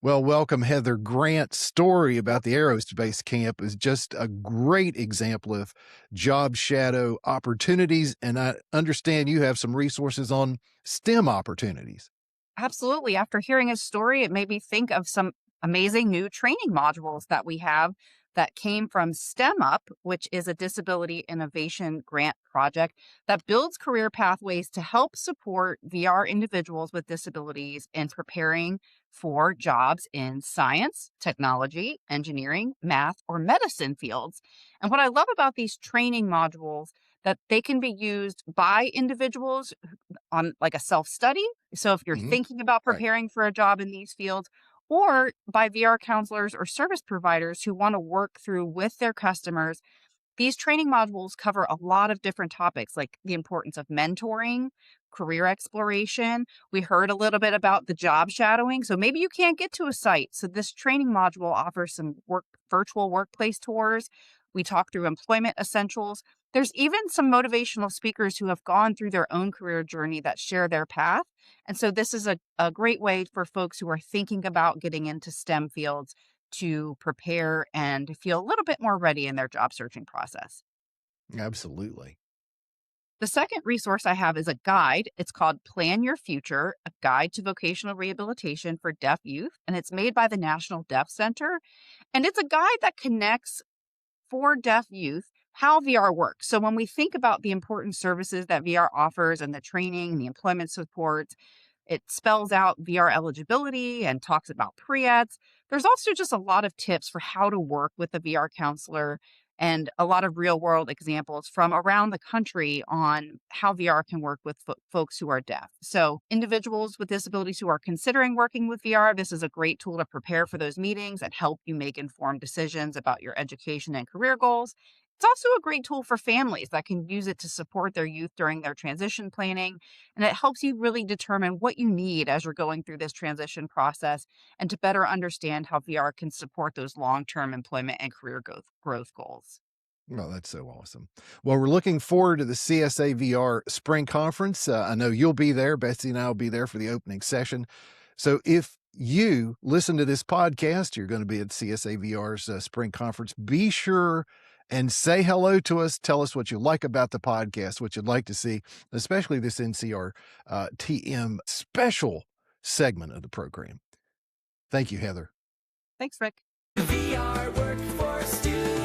Well, welcome, Heather. Grant's story about the Aerospace Camp is just a great example of job shadow opportunities. And I understand you have some resources on STEM opportunities. Absolutely. After hearing his story, it made me think of some amazing new training modules that we have that came from STEMM-Up, which is a disability innovation grant project that builds career pathways to help support VR individuals with disabilities in preparing for jobs in science, technology, engineering, math, or medicine fields. And what I love about these training modules that they can be used by individuals on like a self-study. So if you're Hmm. thinking about Right. preparing for a job in these fields, or by VR counselors or service providers who want to work through with their customers, these training modules cover a lot of different topics like the importance of mentoring, career exploration. We heard a little bit about the job shadowing. So maybe you can't get to a site. So this training module offers some virtual workplace tours. We talk through employment essentials. There's even some motivational speakers who have gone through their own career journey that share their path. And so this is a great way for folks who are thinking about getting into STEM fields to prepare and feel a little bit more ready in their job searching process. Absolutely. The second resource I have is a guide. It's called Plan Your Future, a guide to vocational rehabilitation for deaf youth, and it's made by the National Deaf Center. And it's a guide that connects for deaf youth how VR works. So when we think about the important services that VR offers and the training and the employment support, it spells out VR eligibility and talks about pre-eds. There's also just a lot of tips for how to work with a VR counselor and a lot of real world examples from around the country on how VR can work with folks who are deaf. So, individuals with disabilities who are considering working with VR, this is a great tool to prepare for those meetings and help you make informed decisions about your education and career goals. It's also a great tool for families that can use it to support their youth during their transition planning, and it helps you really determine what you need as you're going through this transition process and to better understand how VR can support those long term employment and career growth goals. Well, that's so awesome. Well, we're looking forward to the CSA VR Spring Conference. I know you'll be there. Betsy and I will be there for the opening session. So if you listen to this podcast, you're going to be at CSA VR's Spring Conference. Be sure and say hello to us. Tell us what you like about the podcast, what you'd like to see, especially this NCRTM special segment of the program. Thank you, Heather. Thanks, Rick. VR workforce students.